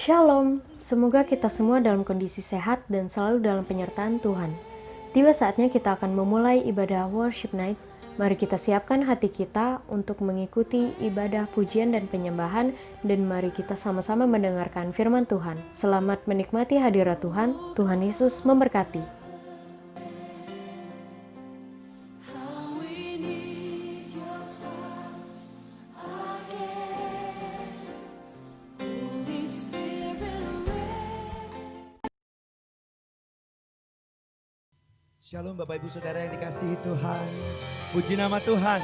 Shalom, semoga kita semua dalam kondisi sehat dan selalu dalam penyertaan Tuhan. Tiba saatnya kita akan memulai ibadah worship night. Mari kita siapkan hati kita untuk mengikuti ibadah pujian dan penyembahan, dan mari kita sama-sama mendengarkan firman Tuhan. Selamat menikmati hadirat Tuhan. Tuhan Yesus memberkati. Shalom Bapak Ibu Saudara yang dikasihi Tuhan. Puji nama Tuhan.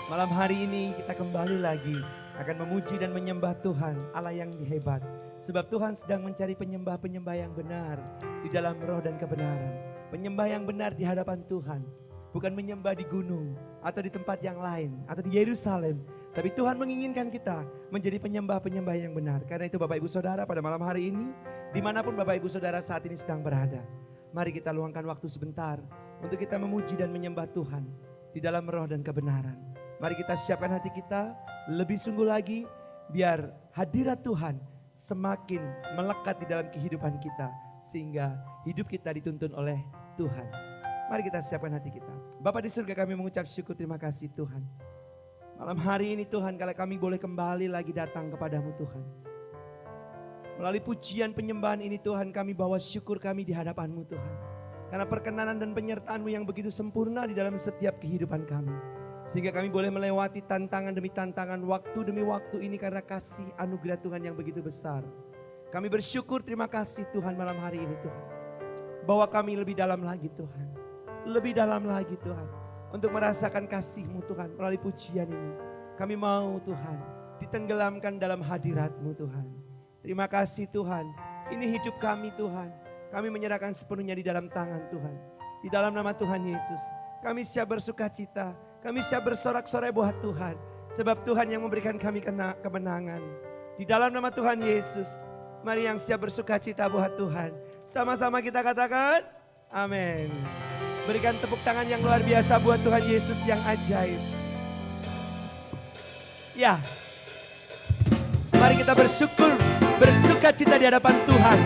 Malam hari ini kita kembali lagi akan memuji dan menyembah Tuhan, Allah yang hebat. Sebab Tuhan sedang mencari penyembah-penyembah yang benar di dalam roh dan kebenaran. Penyembah yang benar di hadapan Tuhan. Bukan menyembah di gunung atau di tempat yang lain atau di Yerusalem. Tapi Tuhan menginginkan kita menjadi penyembah-penyembah yang benar. Karena itu Bapak Ibu Saudara, pada malam hari ini, dimanapun Bapak Ibu Saudara saat ini sedang berada, mari kita luangkan waktu sebentar untuk kita memuji dan menyembah Tuhan di dalam roh dan kebenaran. Mari kita siapkan hati kita lebih sungguh lagi, biar hadirat Tuhan semakin melekat di dalam kehidupan kita, sehingga hidup kita dituntun oleh Tuhan. Mari kita siapkan hati kita. Bapa di surga, kami mengucap syukur, terima kasih Tuhan. Malam hari ini Tuhan, kalau kami boleh kembali lagi datang kepadamu Tuhan. Melalui pujian penyembahan ini Tuhan, kami bawa syukur kami di hadapan-Mu Tuhan. Karena perkenanan dan penyertaan-Mu yang begitu sempurna di dalam setiap kehidupan kami. Sehingga kami boleh melewati tantangan demi tantangan, waktu demi waktu ini karena kasih anugerah Tuhan yang begitu besar. Kami bersyukur, terima kasih Tuhan malam hari ini Tuhan. Bawa kami lebih dalam lagi Tuhan. Lebih dalam lagi Tuhan. Untuk merasakan kasih-Mu Tuhan melalui pujian ini. Kami mau Tuhan ditenggelamkan dalam hadirat-Mu Tuhan. Terima kasih Tuhan, ini hidup kami Tuhan. Kami menyerahkan sepenuhnya di dalam tangan Tuhan. Di dalam nama Tuhan Yesus, kami siap bersuka cita. Kami siap bersorak-sorai buat Tuhan. Sebab Tuhan yang memberikan kami kemenangan. Di dalam nama Tuhan Yesus, mari yang siap bersuka cita buat Tuhan. Sama-sama kita katakan, amin. Berikan tepuk tangan yang luar biasa buat Tuhan Yesus yang ajaib. Ya, mari kita bersyukur, bersuka cita di hadapan Tuhan.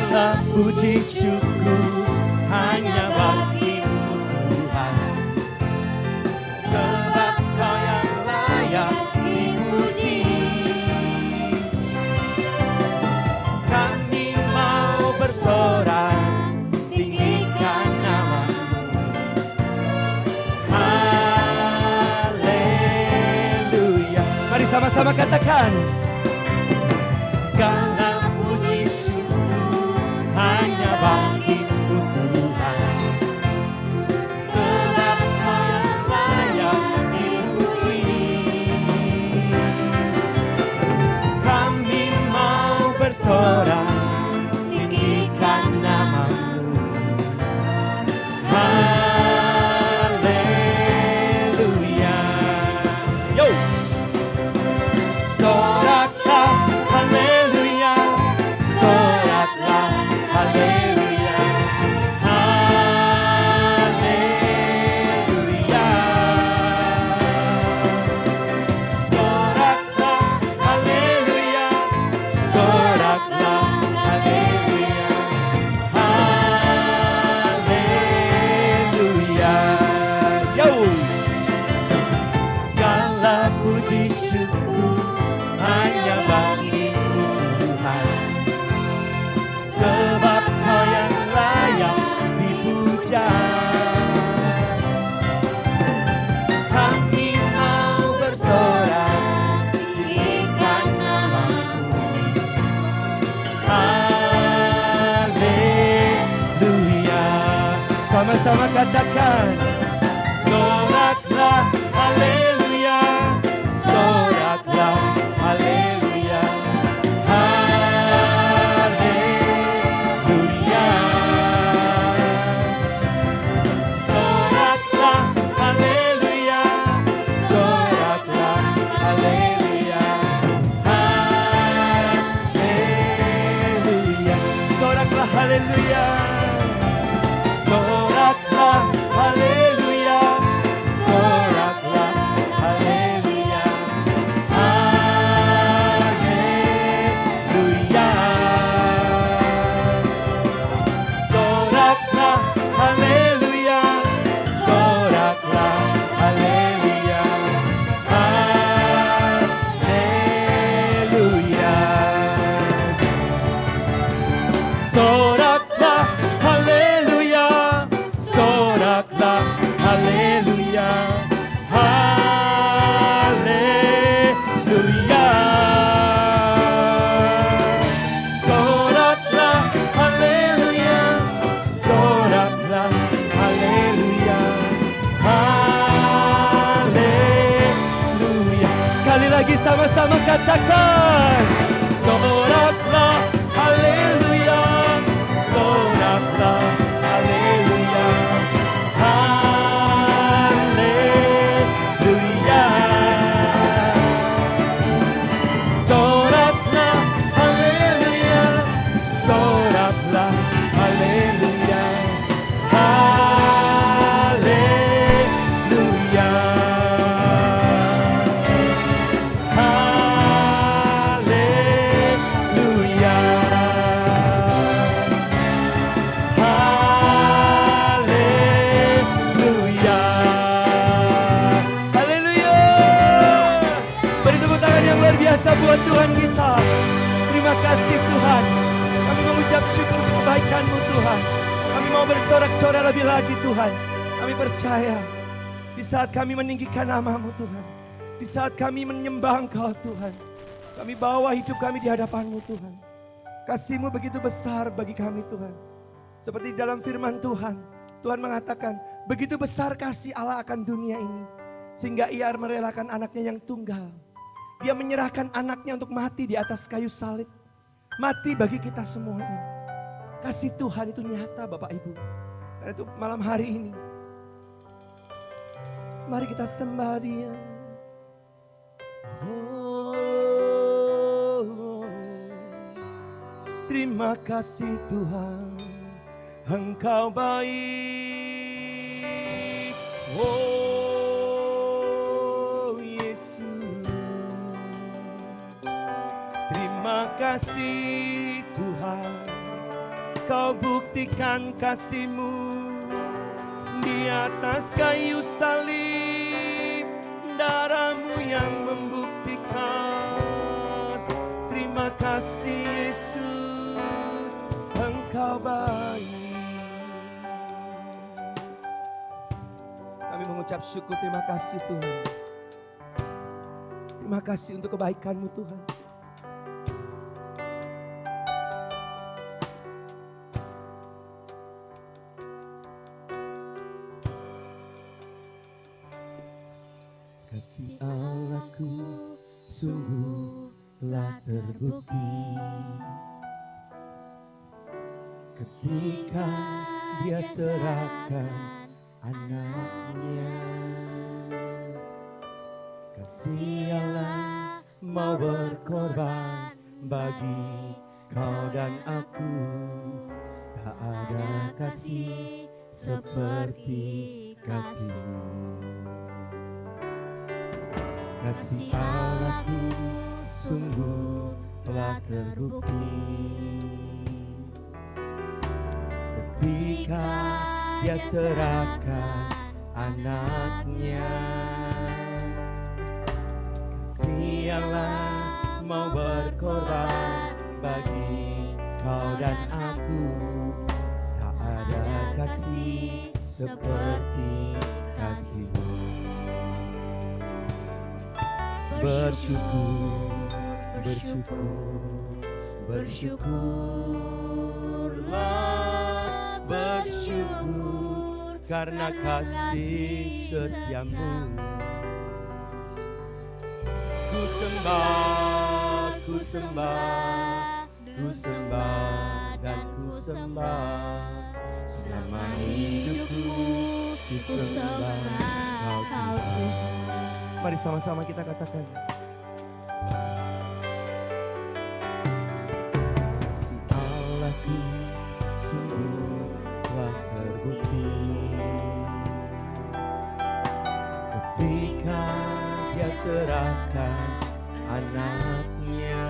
Segala puji syukur hanya bagi-Mu Tuhan. Sebab Kau yang layak dipuji. Kami mau bersorak, tinggikan nama-Mu. Haleluya. Mari sama-sama katakan. Segala puji syukur hanya bagi-Mu Tuhan. Sebab Kau yang layak dipuji. Kami mau bersorak, tinggikan nama-Mu. Haleluya. Yo. Soraklah, haleluya. Soraklah, haleluya. Haleluya. Soraklah, haleluya. Soraklah, haleluya. Haleluya. Yo. Segala puji syukur hanya bagi-Mu Tuhan. Sebab Kau yang layak dipuja. Kami mau bersorak, tinggikan nama-Mu. Haleluya. Sama-sama katakan. Soraklah, haleluya. Soraklah, haleluya. Haleluya. Soraklah, haleluya. Soraklah, haleluya. Haleluya. Soraklah, haleluya. Soraklah, lagi sama-sama katakan, soraklah haleluya, soraklah haleluya, haleluya. Soraklah haleluya, soraklah haleluya, haleluya. Haleluya. Haleluya. Haleluya. Beri tepuk tangan yang luar biasa buat Tuhan kita. Terima kasih Tuhan. Kami mengucap syukur kebaikan-Mu Tuhan. Kami mau bersorak-sorai lebih lagi Tuhan. Kami percaya di saat kami meninggikan nama-Mu Tuhan, di saat kami menyembah Engkau Tuhan, kami bawa hidup kami di hadapan-Mu Tuhan. Kasih-Mu begitu besar bagi kami Tuhan. Seperti di dalam firman Tuhan, Tuhan mengatakan begitu besar kasih Allah akan dunia ini, sehingga Ia merelakan anaknya yang tunggal. Dia menyerahkan anaknya untuk mati di atas kayu salib. Mati bagi kita semuanya. Kasih Tuhan itu nyata Bapak Ibu. Karena itu malam hari ini, mari kita sembah Dia. Oh, terima kasih Tuhan, Engkau baik. Oh Yesus, terima kasih Tuhan, Kau buktikan kasih-Mu di atas kayu salib, darah-Mu yang membuktikan. Terima kasih Yesus, Engkau baik. Kami mengucap syukur, terima kasih Tuhan. Terima kasih untuk kebaikan-Mu Tuhan. Kasih Allahku sungguh telah terbukti ketika Dia serahkan anaknya. Kasih Allah mau berkorban bagi kau dan aku. Tak ada kasih seperti kasih-Mu. Kasih Allahku sungguh telah terbukti ketika Dia serahkan anaknya. Kasih Allah mau berkorban bagi kau dan aku. Tak ada kasih seperti kasih-Mu. Bersyukur, bersyukur, bersyukurlah, bersyukur karena kasih setia-Mu. Ku sembah, ku sembah, ku sembah dan ku sembah. Selama hidupku ku sembah Kau Tuhan. Mari sama-sama kita katakan. Kasih Allahku sungguh telah terbukti ketika Dia serahkan anaknya.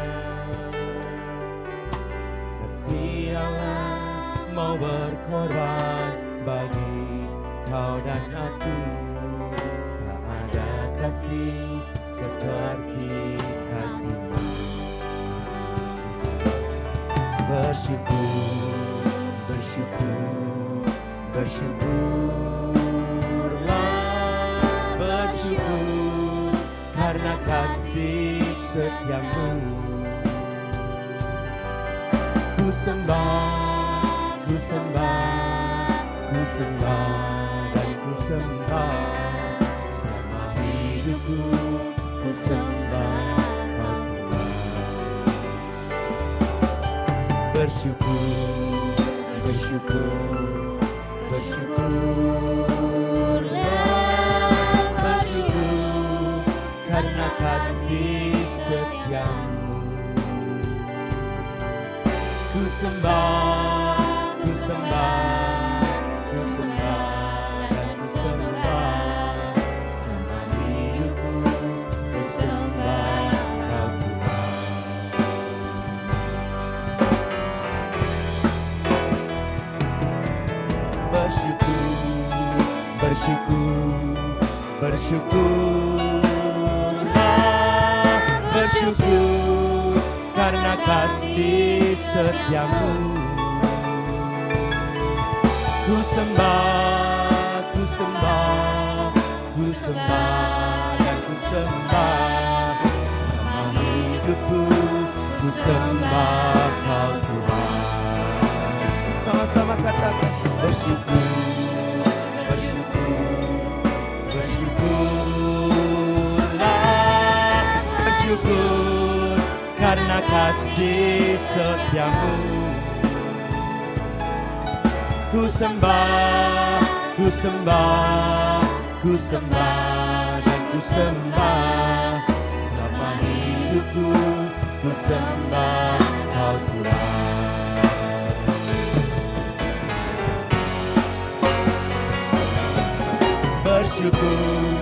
Kasih Allah mau berkorban bagi kau dan aku. Kasih seperti kasih-Mu. Bersyukur, bersyukur, bersyukurlah, bersyukur karena kasih setia-Mu. Ku sembah, ku sembah, ku sembah dan ku sembah. Ku sembah bersyukur, bersyukur, bersyukurlah, bersyukur karena kasih setiamu. Ku sembah, ku sembah, ku sembah dan ku sembah selama hidupku, ku sembah Kau Tuhan. Bersyukur, bersyukur, bersyukurlah, bersyukur karena kasih setiamu. Ku sembah, ku sembah, ku sembah dan ku sembah selama hidupku, ku sembah Kau Tuhan. Sama-sama katakan bersyukur, bersyukur, bersyukurlah, bersyukur karena kasih setiamu. Ku sembah, ku sembah, ku sembah dan ku sembah selama hidupku, ku sembah Kau Tuhan. Bersyukur,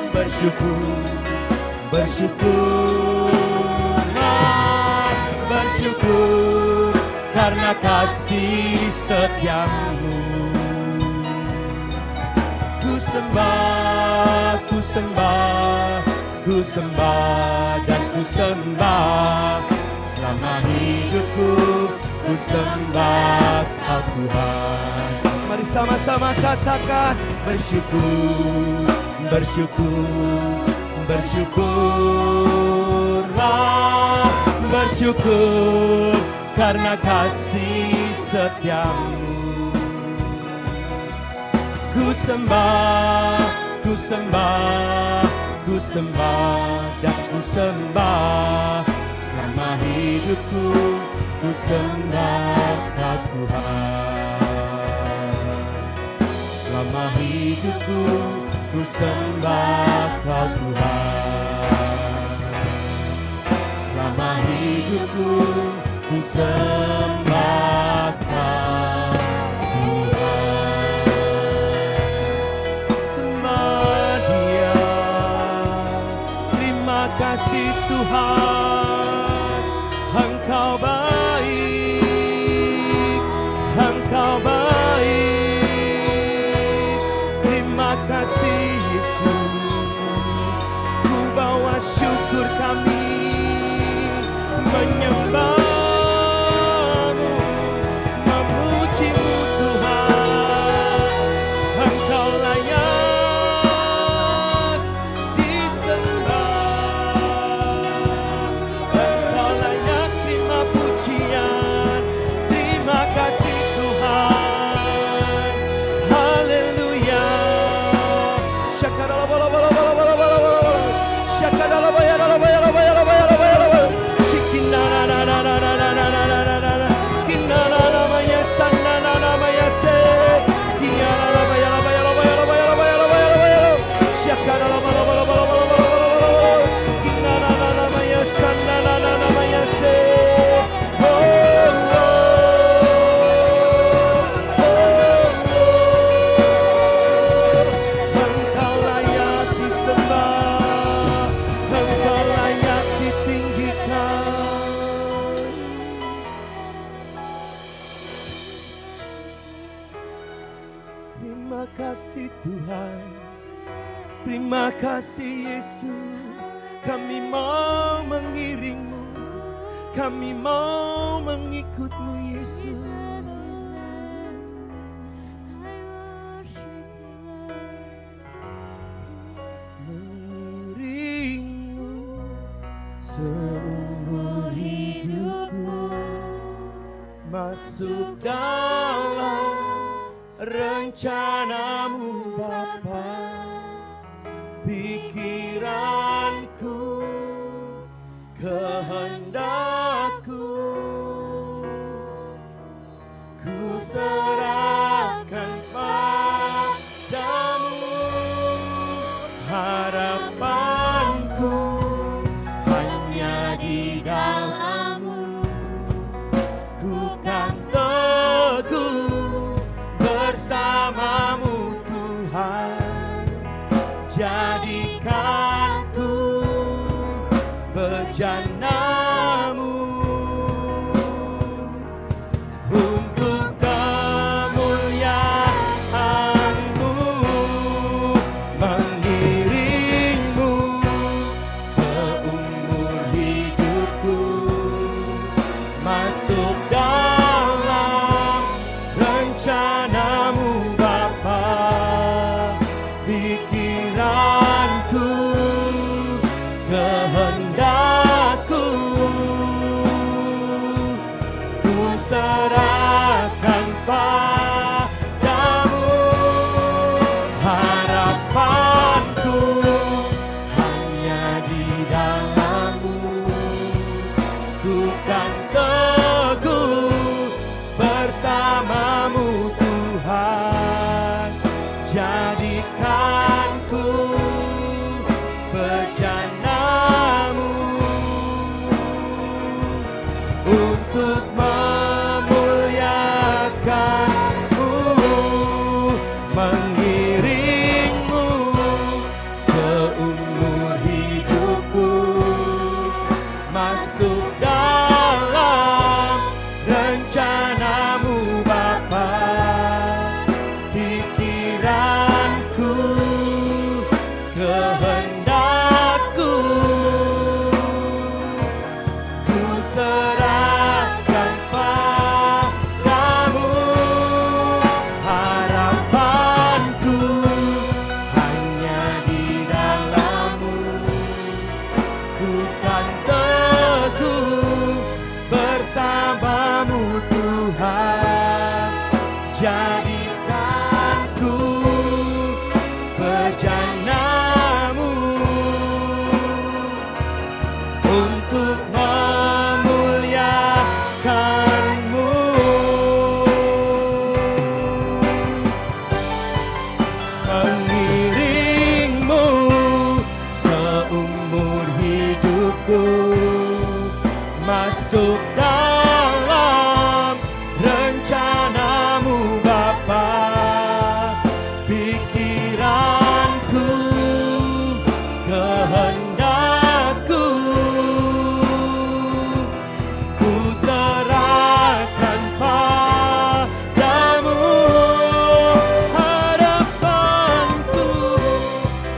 bersyukur, bersyukurlah, bersyukur karena kasih setiamu. Ku sembah, ku sembah, ku sembah dan ku sembah selama hidupku, ku sembah Kau Tuhan. Mari sama-sama katakan bersyukur, bersyukur, bersyukurlah, bersyukur karena kasih setiamu. Ku sembah, ku sembah, ku sembah dan ku sembah selama hidupku, ku sembah Kau Tuhan. Selama hidupku, ku sembah Kau Tuhan. Selama hidupku, ku sembah Kau Tuhan. Sembah Dia. Terima kasih Tuhan, Engkau baik, Engkau baik. Terima kasih Yesus, ku bawa syukur kami menyembah-Mu, memuji-Mu Tuhan. Engkau layak disembah, Engkau layak terima pujian. Terima kasih Tuhan, haleluya. Engkau layak disembah, Engkau layak ditinggikan. Terima kasih Tuhan, terima kasih Yesus. Kami mau mengiring-Mu, kami mau mengikut-Mu Yesus. Mengiring-Mu seumur hidupku, masuk dalam rencana-Mu Bapa. Pikiranku, kehendakku serahkan padamu. Harapanku hanya di dalam-Mu. Ku kan teguh bersama-Mu Tuhan. Jadikan ku bejana-Mu untuk kemuliaan-Mu, mengiring-Mu seumur hidupku, masuk dalam rencana-Mu Bapa. Pikiranku, kehendakku, ku serahkan padamu. Harapanku hanya di dalam-Mu. Ku kan teguh bersama-Mu Tuhan. Jadikan ku bejana-Mu untuk memuliakan-Mu, mengiring-Mu seumur hidupku, masuk dalam rencana-Mu Bapa. Pikiranku, kehendakku, ku serahkan padamu. Harapanku hanya di dalam-Mu. Ku kan teguh bersama-Mu Tuhan. Jadikan ku bejana-Mu untuk memuliakan-Mu, mengiring-Mu seumur hidupku, masuk dalam rencana-Mu Bapa. Pikiranku, kehendakku, ku serahkan padamu. Harapanku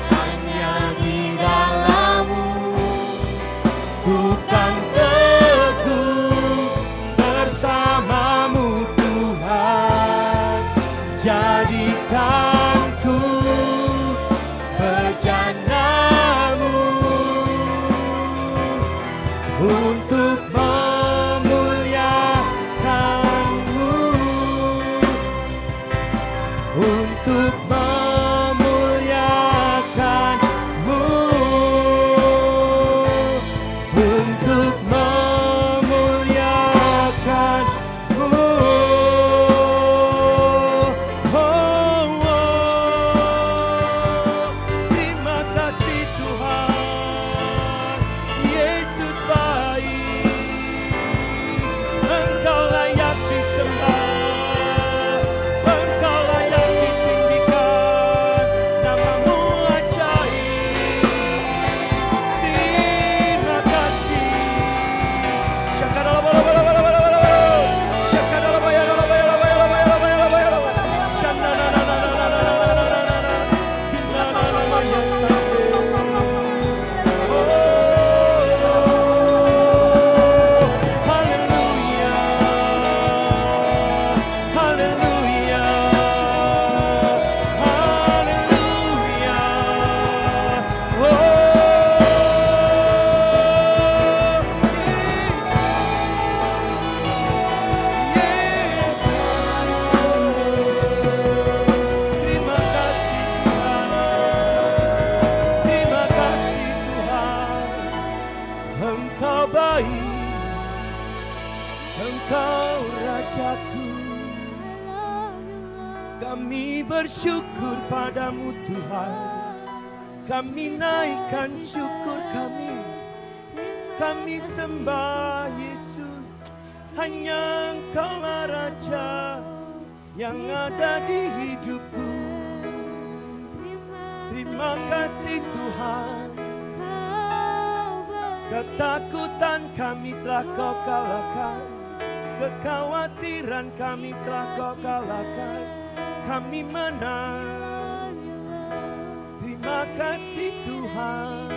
hanya di dalam-Mu. Ku kan teguh bersama-Mu Tuhan. Jadikan ku bejana-Mu untuk memuliakan-Mu, untuk memuliakan-Mu, untuk memuliakan-Mu. Terima kasih Tuhan, Yesus baik, Engkau layak disembah, Engkau layak ditinggikan. syukur padamu Tuhan. Kami naikkan syukur kami. Kami sembah Yesus. Hanya Engkaulah Raja yang ada di hidupku. Terima kasih Tuhan. Ketakutan kami telah Kau kalahkan. Kekhawatiran kami telah Kau kalahkan. Kami menang. Terima kasih Tuhan.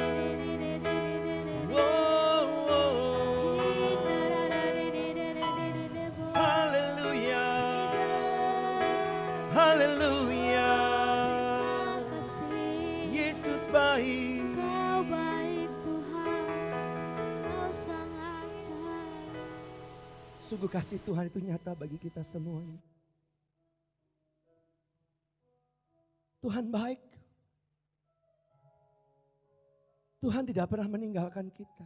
Wow, wow. Haleluya. Haleluya. Yesus baik. Kau baik Tuhan, Kau sangat baik. Sungguh kasih Tuhan itu nyata bagi kita semuanya. Tuhan baik. Tuhan tidak pernah meninggalkan kita.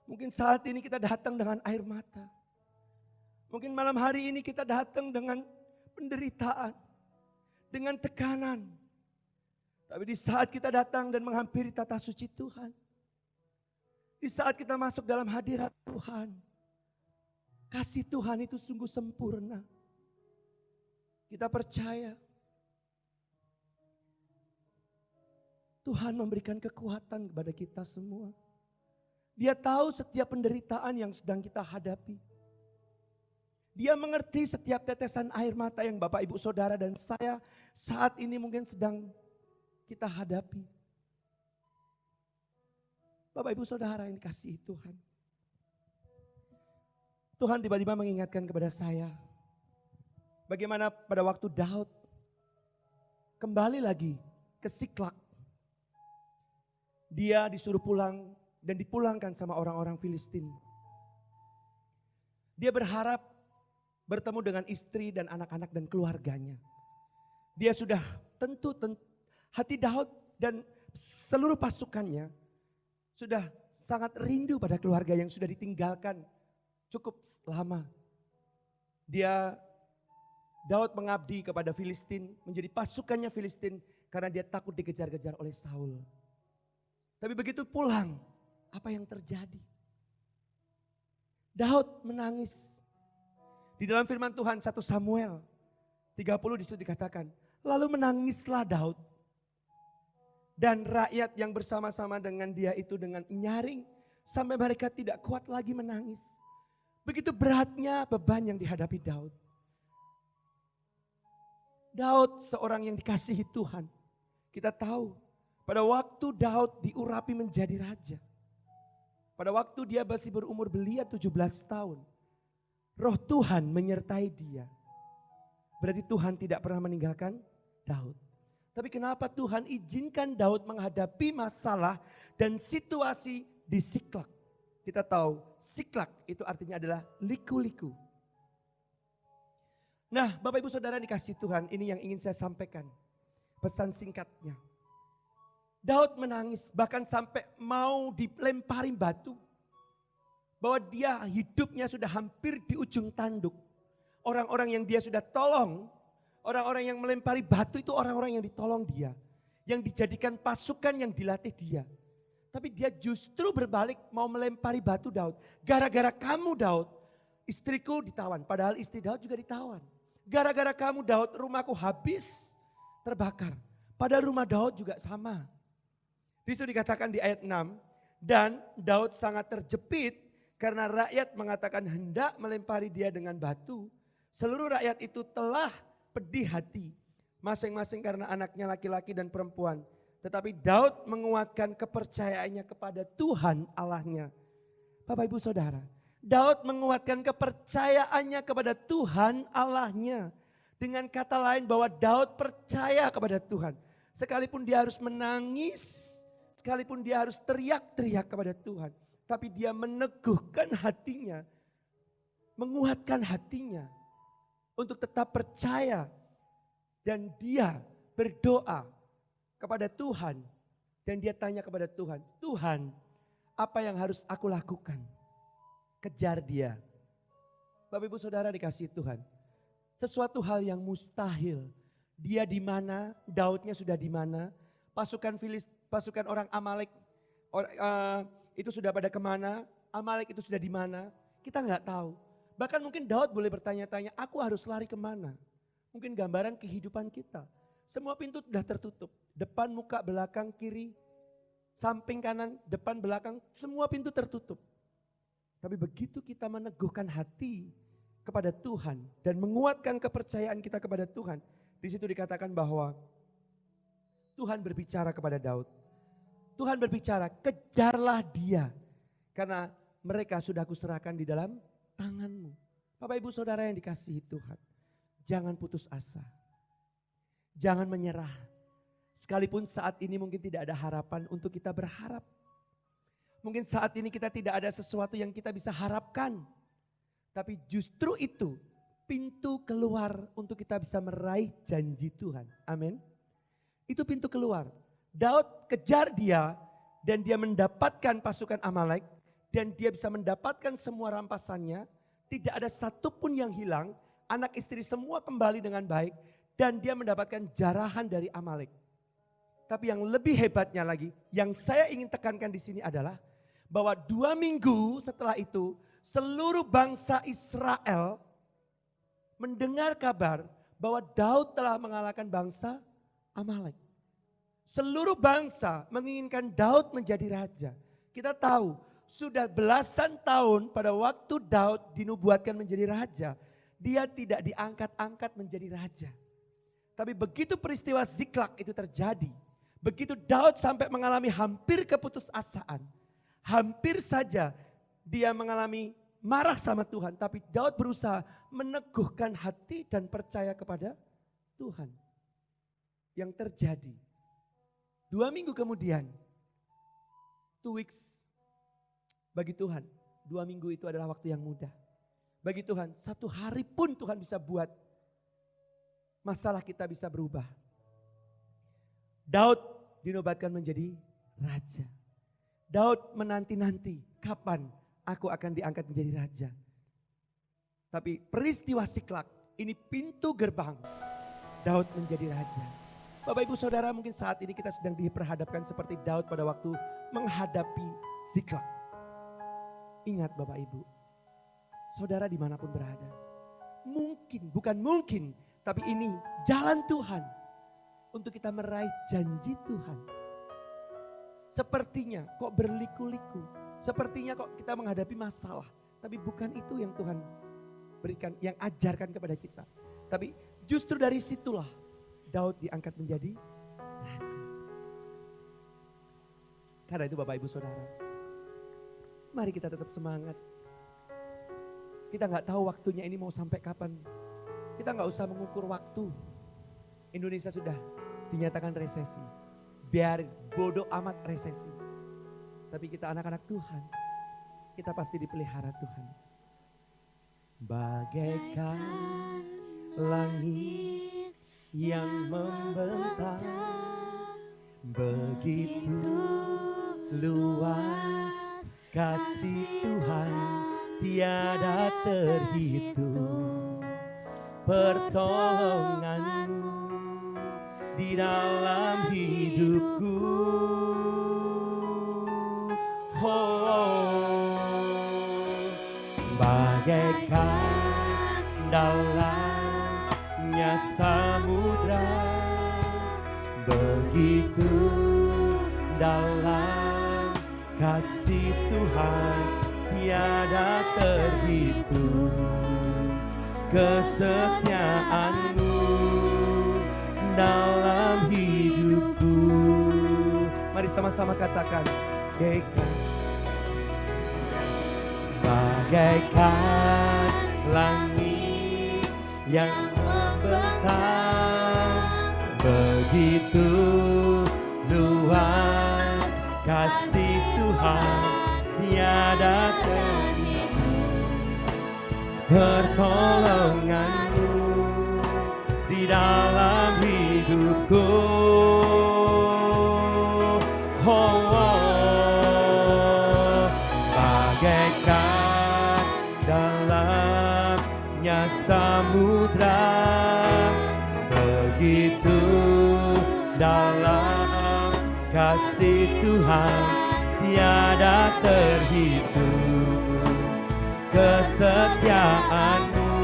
Mungkin saat ini kita datang dengan air mata. Mungkin malam hari ini kita datang dengan penderitaan. Dengan tekanan. Tapi di saat kita datang dan menghampiri tata suci Tuhan. Di saat kita masuk dalam hadirat Tuhan. Kasih Tuhan itu sungguh sempurna. Kita percaya. Tuhan memberikan kekuatan kepada kita semua. Dia tahu setiap penderitaan yang sedang kita hadapi. Dia mengerti setiap tetesan air mata yang Bapak Ibu Saudara dan saya saat ini mungkin sedang kita hadapi. Bapak Ibu Saudara yang dikasihi Tuhan. Tuhan tiba-tiba mengingatkan kepada saya. Bagaimana pada waktu Daud kembali lagi ke Siklak. Dia disuruh pulang dan dipulangkan sama orang-orang Filistin. Dia berharap bertemu dengan istri dan anak-anak dan keluarganya. Dia sudah tentu hati Daud dan seluruh pasukannya sudah sangat rindu pada keluarga yang sudah ditinggalkan cukup lama. Daud mengabdi kepada Filistin, menjadi pasukannya Filistin karena dia takut dikejar-kejar oleh Saul. Tapi begitu pulang, apa yang terjadi? Daud menangis. Di dalam firman Tuhan 1 Samuel 30 disitu dikatakan, lalu menangislah Daud. Dan rakyat yang bersama-sama dengan dia itu dengan nyaring sampai mereka tidak kuat lagi menangis. Begitu beratnya beban yang dihadapi Daud. Daud seorang yang dikasihi Tuhan. Kita tahu pada waktu Daud diurapi menjadi raja. Pada waktu dia masih berumur belia 17 tahun. Roh Tuhan menyertai dia. Berarti Tuhan tidak pernah meninggalkan Daud. Tapi kenapa Tuhan izinkan Daud menghadapi masalah dan situasi di Siklak? Kita tahu Siklak itu artinya adalah liku-liku. Nah Bapak Ibu Saudara dikasih Tuhan, ini yang ingin saya sampaikan. Pesan singkatnya. Daud menangis bahkan sampai mau dilempari batu. Bahwa dia hidupnya sudah hampir di ujung tanduk. Orang-orang yang dia sudah tolong, orang-orang yang melempari batu itu orang-orang yang ditolong dia. Yang dijadikan pasukan yang dilatih dia. Tapi dia justru berbalik mau melempari batu Daud. Gara-gara kamu Daud, istriku ditawan. Padahal istri Daud juga ditawan. Gara-gara kamu Daud, rumahku habis terbakar. Padahal rumah Daud juga sama. Di situ dikatakan di ayat 6, dan Daud sangat terjepit karena rakyat mengatakan hendak melempari dia dengan batu. Seluruh rakyat itu telah pedih hati, masing-masing karena anaknya laki-laki dan perempuan. Tetapi Daud menguatkan kepercayaannya kepada Tuhan Allahnya. Bapak Ibu Saudara, Daud menguatkan kepercayaannya kepada Tuhan Allahnya. Dengan kata lain bahwa Daud percaya kepada Tuhan. Sekalipun dia harus menangis, sekalipun dia harus teriak-teriak kepada Tuhan. Tapi dia meneguhkan hatinya, menguatkan hatinya untuk tetap percaya. Dan dia berdoa kepada Tuhan. Dan dia tanya kepada Tuhan, Tuhan apa yang harus aku lakukan? Kejar dia. Bapak Ibu Saudara dikasihi Tuhan. Sesuatu hal yang mustahil Dia di mana, Daudnya sudah di mana, pasukan orang Amalek itu sudah pada kemana, Amalek itu sudah di mana, kita nggak tahu. Bahkan mungkin Daud boleh bertanya-tanya, aku harus lari kemana? Mungkin gambaran kehidupan kita. Semua pintu sudah tertutup, depan, muka, belakang, kiri, samping kanan, depan, belakang, semua pintu tertutup. Tapi begitu kita meneguhkan hati kepada Tuhan dan menguatkan kepercayaan kita kepada Tuhan, di situ dikatakan bahwa Tuhan berbicara kepada Daud. Tuhan berbicara, kejarlah dia karena mereka sudah kuserahkan di dalam tanganmu. Bapak Ibu Saudara yang dikasihi Tuhan, jangan putus asa. Jangan menyerah. Sekalipun saat ini mungkin tidak ada harapan untuk kita berharap. Mungkin saat ini kita tidak ada sesuatu yang kita bisa harapkan. Tapi justru itu pintu keluar untuk kita bisa meraih janji Tuhan. Amin. Itu pintu keluar. Daud kejar dia dan dia mendapatkan pasukan Amalek. Dan dia bisa mendapatkan semua rampasannya. Tidak ada satupun yang hilang. Anak istri semua kembali dengan baik. Dan dia mendapatkan jarahan dari Amalek. Tapi yang lebih hebatnya lagi, yang saya ingin tekankan di sini adalah bahwa 2 minggu setelah itu seluruh bangsa Israel mendengar kabar bahwa Daud telah mengalahkan bangsa Amalek. Seluruh bangsa menginginkan Daud menjadi raja. Kita tahu sudah belasan tahun pada waktu Daud dinubuatkan menjadi raja, dia tidak diangkat-angkat menjadi raja. Tapi begitu peristiwa Ziklag itu terjadi, begitu Daud sampai mengalami hampir keputusasaan, hampir saja dia mengalami marah sama Tuhan. Tapi Daud berusaha meneguhkan hati dan percaya kepada Tuhan. Yang terjadi 2 minggu kemudian, 2 weeks bagi Tuhan, 2 minggu itu adalah waktu yang mudah. Bagi Tuhan, 1 hari pun Tuhan bisa buat masalah kita bisa berubah. Daud dinobatkan menjadi raja. Daud menanti-nanti kapan aku akan diangkat menjadi raja. Tapi peristiwa Ziklag ini pintu gerbang Daud menjadi raja. Bapak Ibu Saudara, mungkin saat ini kita sedang diperhadapkan seperti Daud pada waktu menghadapi Ziklag. Ingat Bapak Ibu, saudara dimanapun berada, mungkin, bukan mungkin, tapi ini jalan Tuhan untuk kita meraih janji Tuhan. Sepertinya kok berliku-liku, sepertinya kok kita menghadapi masalah, tapi bukan itu yang Tuhan berikan, yang ajarkan kepada kita. Tapi justru dari situlah Daud diangkat menjadi raja. Karena itu Bapak Ibu Saudara, mari kita tetap semangat. Kita nggak tahu waktunya ini mau sampai kapan. Kita nggak usah mengukur waktu. Indonesia sudah dinyatakan resesi. Biar bodoh amat resesi. Tapi kita anak-anak Tuhan, kita pasti dipelihara Tuhan. Bagaikan langit yang membentang, begitu luas kasih Tuhan tiada terhitung. Pertolonganmu di dalam hidupku. Bagaikan dalamnya samudra, begitu dalam kasih Tuhan tiada terhitung. Kesetiaanmu dalam hidupku. Mari sama-sama katakan, bagaikan langit yang membentang, begitu luas kasih Tuhan tiada terhitung. Pertolonganmu di dalam hidupku. Bagaikan dalamnya samudra, begitu dalam kasih Tuhan tiada terhitung. Kesetiaan-Mu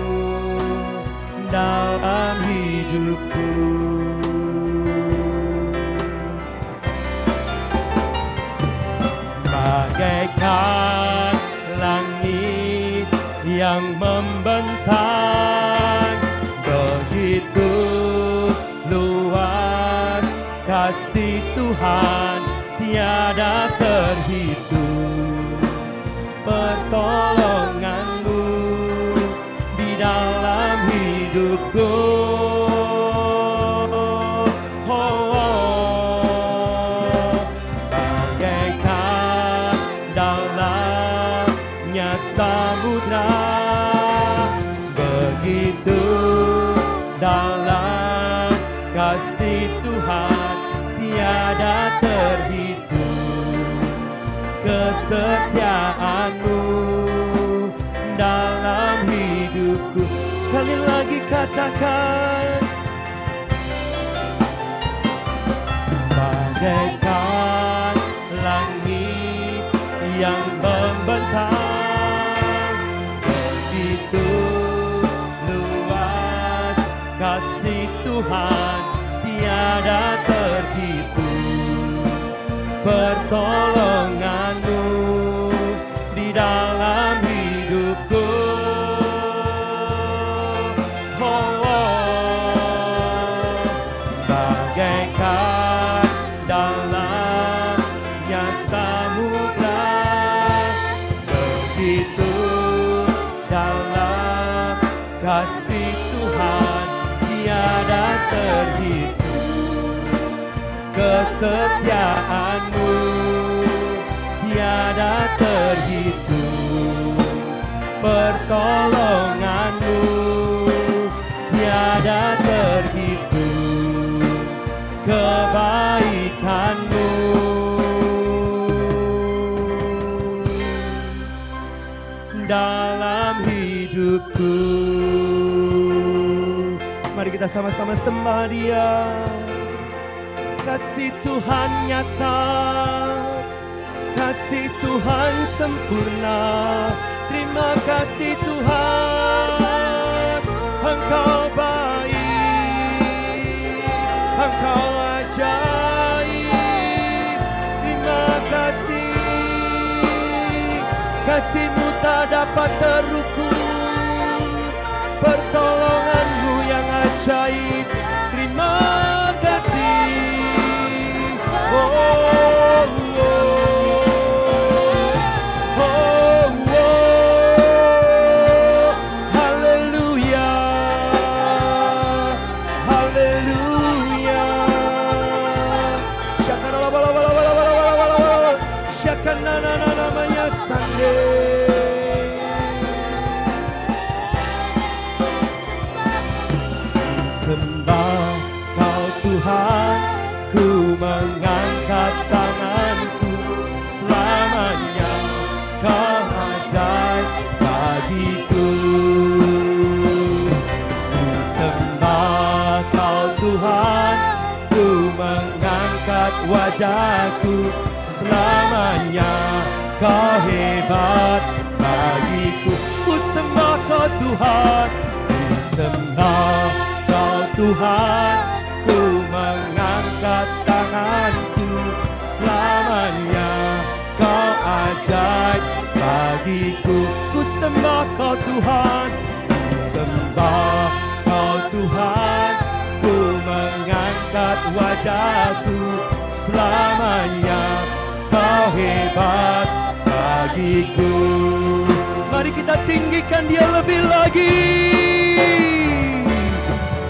dalam hidupku. Bagaikan langit yang membentang, begitu luas kasih Tuhan tiada terhitung. Pertolongan-Mu di dalam hidupku. Bagaikan dalamnya samudra, begitu dalam kasih Tuhan tiada terhitung. Kesetiaan-Mu dalam hidupku. Sekali lagi katakan, bagaikan langit yang membentang, begitu luas kasih Tuhan tiada terhitung. Pertolongan-Mu di dalam hidupku. Bagaikan dalamnya samudra, begitu dalam kasih Tuhan tiada terhitung. Kesetiaan-Mu tiada terhitung. Pertolongan-Mu tiada terhitung. Kebaikan-Mu dalam hidupku. Mari kita sama-sama sembah Dia. Kasih Tuhan nyata, kasih Tuhan sempurna. Terima kasih Tuhan, Engkau baik, Engkau ajaib. Terima kasih, kasih-Mu tak dapat terukur. Pertolongan-Mu yang ajaib. Terima kasih. Oh, oh, oh, oh, haleluya, haleluya. Shakanalabalabalabalabalabalabala, shakanana namanya sande. Sembah Kau Tuhan, ku mengangkat tanganku. Selamanya Kau ajaib bagiku. Ku sembah Kau Tuhan, ku mengangkat wajahku. Selamanya Kau hebat bagiku. Ku sembah Kau Tuhan, ku sembah Kau Tuhan, ku mengangkat tanganku. Selamanya Kau ajaib bagiku. Ku sembah Kau Tuhan, ku sembah Kau Tuhan, ku mengangkat wajahku. Selamanya Kau hebat bagiku. Mari kita tinggikan Dia lebih lagi.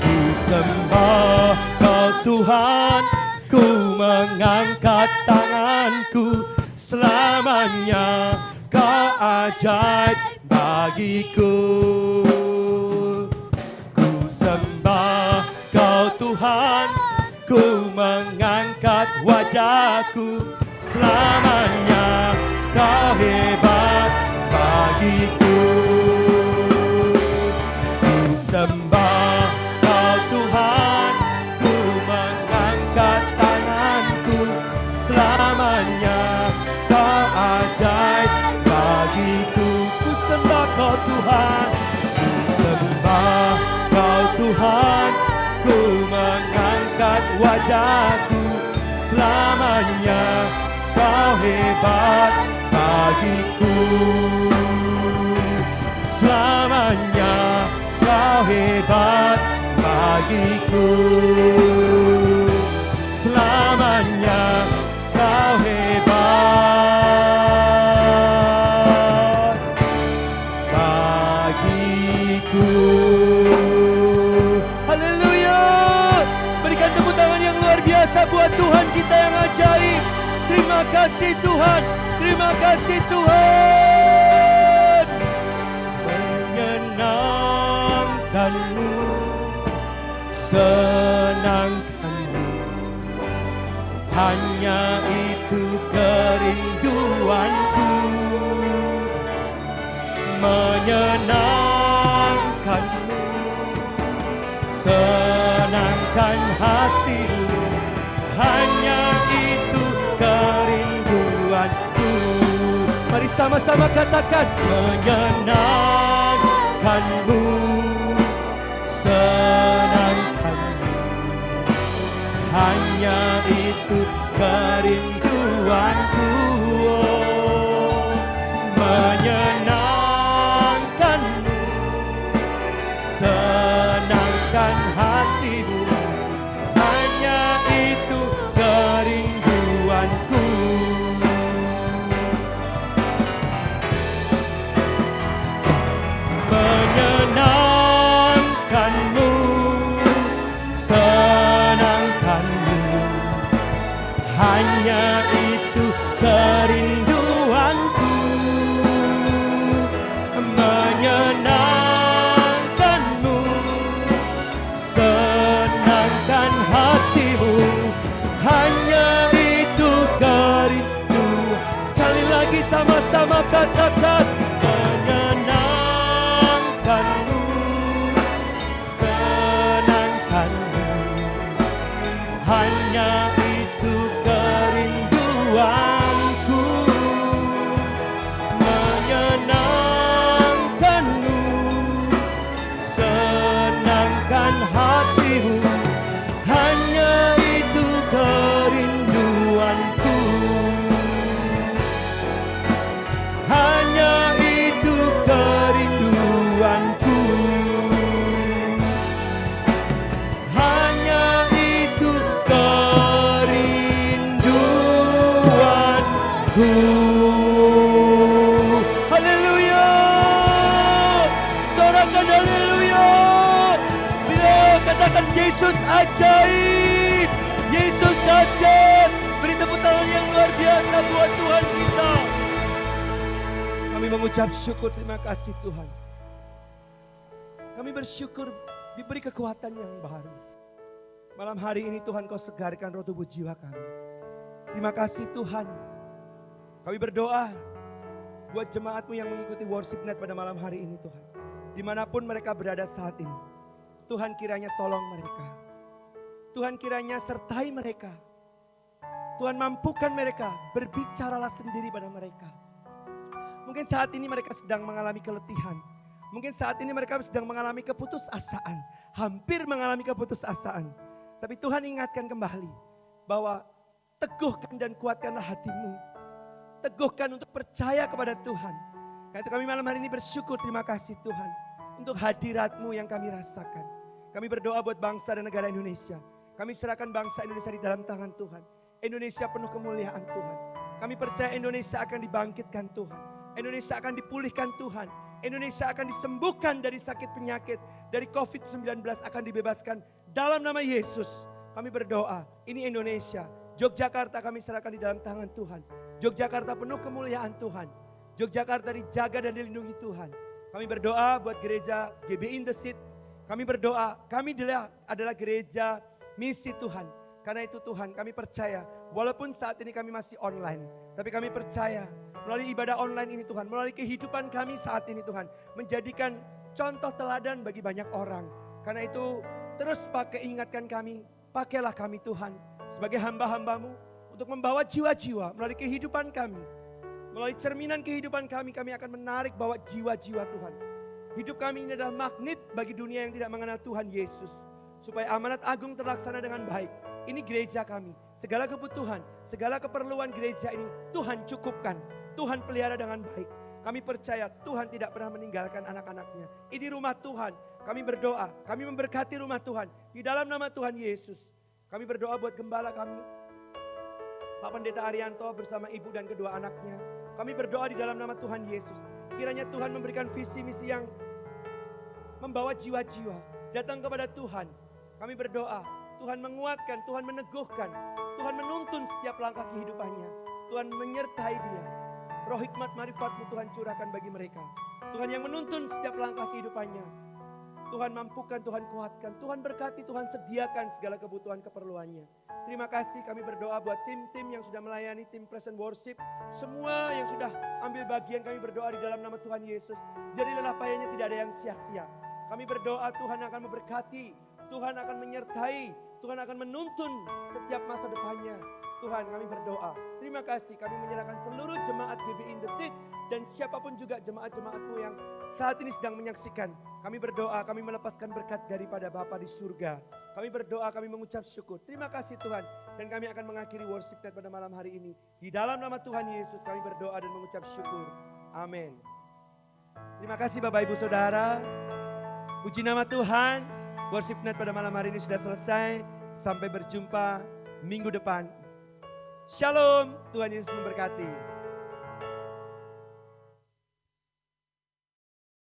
Ku sembah Kau Tuhan, ku mengangkat tanganku. Selamanya Kau ajaib bagiku. Ku sembah Kau Tuhan, ku mengangkat wajahku. Selamanya Kau hebat bagiku. Ku sembah Kau Tuhan, ku mengangkat angkat wajahku, selamanya kau hebat bagiku. Selamanya kau hebat bagiku. Selamanya kau hebat bagiku. Haleluya. Berikan tepuk tangan yang luar biasa buat Tuhan kita yang ajaib. Terima kasih Tuhan. Terima kasih Tuhan. Menyenangkanmu, senangkanmu, hanya itu kerinduanku. Menyenangkanmu, senangkan hatimu, hanya itu kerinduanku. Mari sama-sama katakan, menyenangkanmu, senangkanmu, hanya itu kerinduanku. Oh, menyenangkanmu, senangkan hatimu, hanya itu kerinduanku. Menyenangkanmu, senangkanmu, hanya itu kerinduanku. Menyenangkanmu, senangkan hatimu, hanya itu kerindu. Sekali lagi sama-sama katakan, menyenangkanmu, senangkanmu, hanya itu kerinduanku. Menyenangkanmu, senangkan hatimu, hanya itu kerinduanku. Hanya itu kerinduanku. Hanya itu kerinduanku. Haleluya. Sorakan haleluya. Bila katakan Yesus ajaib, Yesus dahsyat. Beri tepuk tangan yang luar biasa buat Tuhan kita. Kami mengucap syukur, terima kasih Tuhan. Kami bersyukur diberi kekuatan yang baru. Malam hari ini Tuhan Kau segarkan roh tubuh jiwa kami. Terima kasih Tuhan. Kami berdoa buat jemaat-Mu yang mengikuti worship night pada malam hari ini Tuhan. Dimanapun mereka berada saat ini. Tuhan kiranya tolong mereka. Tuhan kiranya sertai mereka. Tuhan mampukan mereka, berbicaralah sendiri pada mereka. Mungkin saat ini mereka sedang mengalami keletihan. Mungkin saat ini mereka sedang mengalami keputusasaan. Hampir mengalami keputusasaan. Tapi Tuhan ingatkan kembali bahwa teguhkan dan kuatkanlah hatimu. Teguhkan untuk percaya kepada Tuhan. Karena itu kami malam hari ini bersyukur, terima kasih Tuhan. Untuk hadirat-Mu yang kami rasakan. Kami berdoa buat bangsa dan negara Indonesia. Kami serahkan bangsa Indonesia di dalam tangan Tuhan. Indonesia penuh kemuliaan Tuhan. Kami percaya Indonesia akan dibangkitkan Tuhan. Indonesia akan dipulihkan Tuhan. Indonesia akan disembuhkan dari sakit penyakit. Dari COVID-19 akan dibebaskan. Dalam nama Yesus kami berdoa. Ini Indonesia. Yogyakarta kami serahkan di dalam tangan Tuhan. Yogyakarta penuh kemuliaan Tuhan. Yogyakarta dijaga dan dilindungi Tuhan. Kami berdoa buat gereja GBI in the Seat. Kami berdoa, kami adalah gereja misi Tuhan. Karena itu Tuhan kami percaya, walaupun saat ini kami masih online. Tapi kami percaya melalui ibadah online ini Tuhan, melalui kehidupan kami saat ini Tuhan. Menjadikan contoh teladan bagi banyak orang. Karena itu terus ingatkan kami, pakailah kami Tuhan. Sebagai hamba-hamba-Mu untuk membawa jiwa-jiwa melalui kehidupan kami. Melalui cerminan kehidupan kami akan menarik bawa jiwa-jiwa Tuhan. Hidup kami ini adalah magnet bagi dunia yang tidak mengenal Tuhan Yesus. supaya amanat agung terlaksana dengan baik. Ini gereja kami, segala kebutuhan, segala keperluan gereja ini Tuhan cukupkan, Tuhan pelihara dengan baik. Kami percaya Tuhan tidak pernah meninggalkan anak-anaknya. Ini rumah Tuhan, kami berdoa, kami memberkati rumah Tuhan di dalam nama Tuhan Yesus. Kami berdoa buat gembala kami, Pak Pendeta Arianto bersama ibu dan kedua anaknya. Kami berdoa di dalam nama Tuhan Yesus. Kiranya Tuhan memberikan visi misi yang membawa jiwa-jiwa datang kepada Tuhan. Kami berdoa, Tuhan menguatkan, Tuhan meneguhkan, Tuhan menuntun setiap langkah kehidupannya. Tuhan menyertai dia. Roh hikmat marifat-Mu Tuhan curahkan bagi mereka. Tuhan yang menuntun setiap langkah kehidupannya. Tuhan mampukan, Tuhan kuatkan, Tuhan berkati, Tuhan sediakan segala kebutuhan keperluannya. Terima kasih, kami berdoa buat tim-tim yang sudah melayani, tim present worship. Semua yang sudah ambil bagian, kami berdoa di dalam nama Tuhan Yesus. Jadi lelah payahnya tidak ada yang sia-sia. Kami berdoa Tuhan akan memberkati, Tuhan akan menyertai, Tuhan akan menuntun setiap masa depannya. Tuhan, kami berdoa. Terima kasih, kami menyerahkan seluruh jemaat GBI in the Seed dan siapapun juga jemaat-jemaat-Mu yang saat ini sedang menyaksikan. Kami berdoa, kami melepaskan berkat daripada Bapa di surga. Kami berdoa, kami mengucap syukur. Terima kasih Tuhan. Dan kami akan mengakhiri worship night pada malam hari ini. Di dalam nama Tuhan Yesus kami berdoa dan mengucap syukur. Amin. Terima kasih Bapak Ibu Saudara. Puji nama Tuhan. Worship night pada malam hari ini sudah selesai. Sampai berjumpa minggu depan. Shalom, Tuhan Yesus memberkati.